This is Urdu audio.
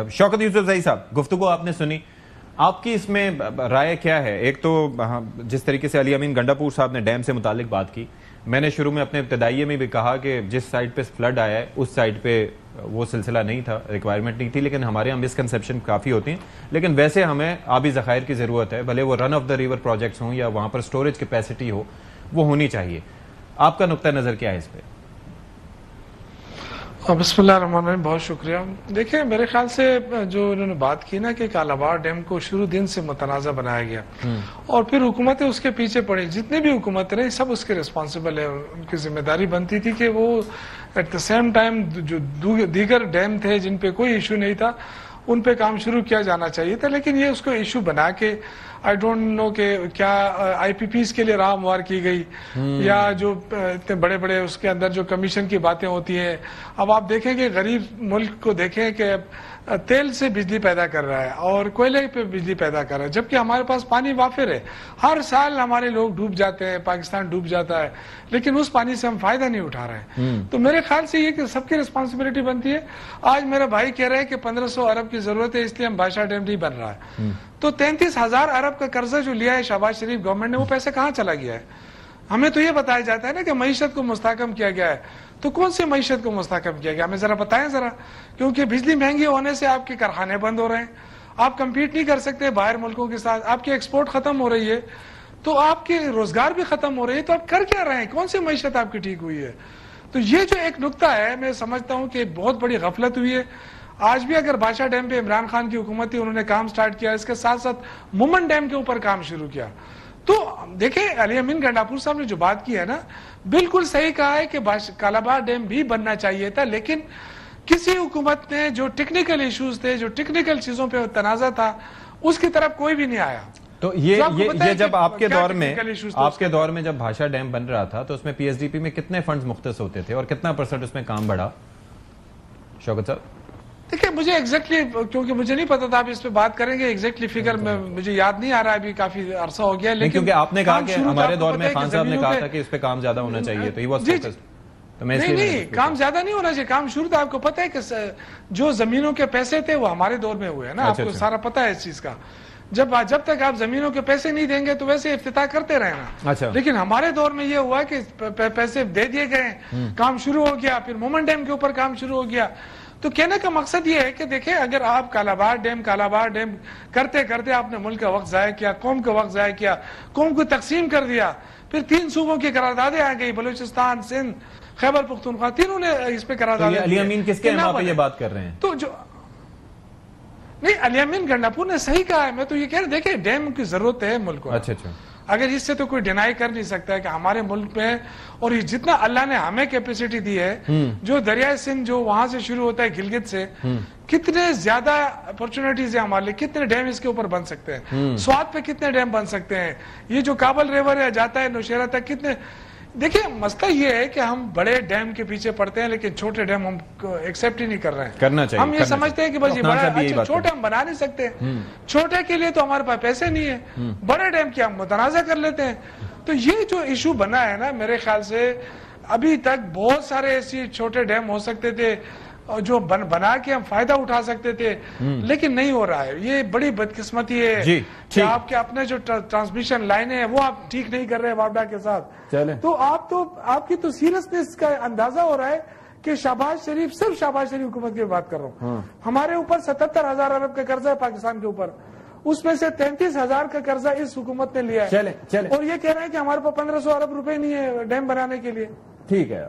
شوکت یوسفزئی صاحب، گفتگو آپ نے سنی، آپ کی اس میں رائے کیا ہے؟ ایک تو جس طریقے سے علی امین گنڈاپور صاحب نے ڈیم سے متعلق بات کی، میں نے شروع میں اپنے ابتدائیے میں بھی کہا کہ جس سائٹ پہ فلڈ آیا ہے اس سائٹ پہ وہ سلسلہ نہیں تھا، ریکوائرمنٹ نہیں تھی، لیکن ہمارے یہاں مسکنسیپشن کافی ہوتی ہیں. لیکن ویسے ہمیں آبی ذخائر کی ضرورت ہے، بھلے وہ رن آف دا ریور پروجیکٹس ہوں یا وہاں پر سٹوریج کیپیسٹی ہو، وہ ہونی چاہیے. آپ کا نقطہ نظر کیا ہے اس پہ؟ بسم اللہ الرحمن الرحیم، بہت شکریہ. دیکھیں میرے خیال سے جو انہوں نے بات کی نا کہ کالاباغ ڈیم کو شروع دن سے متنازع بنایا گیا اور پھر حکومتیں اس کے پیچھے پڑی، جتنے بھی حکومتیں رہی سب اس کے ریسپانسبل ہیں. ان کی ذمہ داری بنتی تھی کہ وہ ایٹ دا سیم ٹائم جو دیگر ڈیم تھے جن پہ کوئی ایشو نہیں تھا ان پہ کام شروع کیا جانا چاہیے تھا. لیکن یہ اس کو ایشو بنا کے آئی ڈونٹ نو کہ کیا آئی پی پیز کے لیے راہ ہموار کی گئی یا جو اتنے بڑے بڑے اس کے اندر جو کمیشن کی باتیں ہوتی ہیں. اب آپ دیکھیں کہ غریب ملک کو دیکھیں کہ تیل سے بجلی پیدا کر رہا ہے اور کوئلے پہ بجلی پیدا کر رہا ہے، جبکہ ہمارے پاس پانی وافر ہے. ہر سال ہمارے لوگ ڈوب جاتے ہیں، پاکستان ڈوب جاتا ہے، لیکن اس پانی سے ہم فائدہ نہیں اٹھا رہے ہیں. تو میرے خیال سے یہ کہ سب کی رسپانسبلٹی بنتی ہے. آج میرا بھائی کہہ رہے ہیں کہ 1500 ارب کی ضرورت ہے اس لیے ہم بادشاہ ڈیم نہیں بن رہا ہے. تو 33,000 ارب کا قرضہ جو لیا ہے شہباز شریف گورنمنٹ نے، وہ پیسے کہاں چلا گیا ہے؟ ہمیں تو یہ بتایا جاتا ہے نا کہ معیشت کو مستحکم کیا گیا ہے. تو کون سی معیشت کو مستحکم کیا گیا؟ ہمیں ذرا بتائیں ذرا. کیونکہ بجلی مہنگی ہونے سے آپ کے کارخانے بند ہو رہے ہیں، آپ کمپیٹ نہیں کر سکتے باہر ملکوں کے ساتھ، آپ کی ایکسپورٹ ختم ہو رہی ہے، تو آپ کے روزگار بھی ختم ہو رہی ہے. تو آپ کر کیا رہے ہیں؟ کون سی معیشت آپ کی ٹھیک ہوئی ہے؟ تو یہ جو ایک نقطہ ہے، میں سمجھتا ہوں کہ بہت بڑی غفلت ہوئی ہے. آج بھی اگر بادشاہ ڈیم پہ عمران خان کی حکومت تھی، انہوں نے کام سٹارٹ کیا، اس کے ساتھ ساتھ مومن ڈیم کے اوپر کام شروع کیا. تو دیکھیں علی امین گنڈاپور صاحب نے جو بات کی ہے نا، بالکل صحیح کہا ہے کہ کالاباغ ڈیم بھی بننا چاہیے تھا، لیکن کسی حکومت نے جو ٹیکنیکل ایشوز تھے، جو ٹیکنیکل چیزوں پہ تنازع تھا، اس کی طرف کوئی بھی نہیں آیا. تو یہ جب آپ کے دور میں جب بھاشا ڈیم بن رہا تھا تو اس میں پی ایس ڈی پی میں کتنے فنڈز مختص ہوتے تھے اور کتنا % اس میں کام بڑھا؟ شوکت صاحب دیکھیں مجھے ایگزیکٹلی، کیونکہ مجھے نہیں پتا تھا آپ اس پہ بات کریں گے، ایگزیکٹلی فگر میں مجھے یاد نہیں آ رہا ہے، ابھی کافی عرصہ ہو گیا. لیکن کیونکہ آپ نے کہا کہ ہمارے دور میں خان صاحب نے کہا تھا کہ اس پہ کام زیادہ ہونا چاہیے، تو ہی واز فوکسڈ. نہیں، کام زیادہ نہیں ہونا چاہیے، کام شروع تھا. آپ کو پتہ ہے کہ جو زمینوں کے پیسے تھے وہ ہمارے دور میں ہوئے ہیں نا، آپ کو سارا پتہ ہے اس چیز کا. جب تک آپ زمینوں کے پیسے نہیں دیں گے تو ویسے افتتاح کرتے رہنا. لیکن ہمارے دور میں یہ ہوا کہ پیسے دے دیے گئے، کام شروع ہو گیا، پھر مومن ڈیم کے اوپر کام شروع ہو گیا. تو کہنے کا مقصد یہ ہے کہ دیکھیں اگر آپ کالاباغ ڈیم کرتے کرتے آپ نے ملک کا وقت ضائع کیا، قوم کا وقت ضائع کیا، قوم کو تقسیم کر دیا، پھر 3 صوبوں کی قراردادیں آ گئی، بلوچستان، سندھ، خیبر پختونخوا، تینوں نے اس پہ قراردادیں. علی امین کس کے نام پہ یہ بات کر رہے ہیں؟ تو جو نہیں، علی امین گنڈاپور نے صحیح کہا ہے. میں تو یہ کہہ رہا دیکھیں ڈیم کی ضرورت ہے ملک کو. اچھا اگر اس سے تو کوئی ڈینائی کر نہیں سکتا ہے کہ ہمارے ملک میں، اور یہ جتنا اللہ نے ہمیں کیپیسٹی دی ہے، جو دریائے سندھ جو وہاں سے شروع ہوتا ہے گلگت سے، کتنے زیادہ اپرچونٹیز ہیں ہمارے لیے، کتنے ڈیم اس کے اوپر بن سکتے ہیں، سوات پہ کتنے ڈیم بن سکتے ہیں، یہ جو کابل ریور ہے جاتا ہے نوشیرہ تک، کتنے. دیکھیں مسئلہ یہ ہے کہ ہم بڑے ڈیم کے پیچھے پڑتے ہیں لیکن چھوٹے ڈیم ہم ایکسیپٹ ہی نہیں کر رہے ہیں. کرنا چاہیے. ہم یہ سمجھتے ہیں کہ بس یہ بڑا، چھوٹے ہم بنا نہیں سکتے، چھوٹے کے لیے تو ہمارے پاس پیسے نہیں ہیں، بڑے ڈیم کی ہم متنازع کر لیتے ہیں. تو یہ جو ایشو بنا ہے نا، میرے خیال سے ابھی تک بہت سارے ایسی چھوٹے ڈیم ہو سکتے تھے جو بنا کے ہم فائدہ اٹھا سکتے تھے، لیکن نہیں ہو رہا ہے. یہ بڑی بدقسمتی ہے کہ آپ کے اپنے جو ٹرانسمیشن لائنیں ہیں وہ آپ ٹھیک نہیں کر رہے وابڈا کے ساتھ. تو آپ کی تو سیریسنس کا اندازہ ہو رہا ہے کہ شہباز شریف، صرف شہباز شریف حکومت کی بات کر رہا ہوں، ہمارے اوپر 77,000 ارب کا قرضہ ہے پاکستان کے اوپر، اس میں سے 33,000 کا قرضہ اس حکومت نے لیا ہے، اور یہ کہہ رہے ہیں کہ ہمارے پاس 1500 ارب روپے نہیں ہے ڈیم بنانے کے لیے. ٹھیک ہے.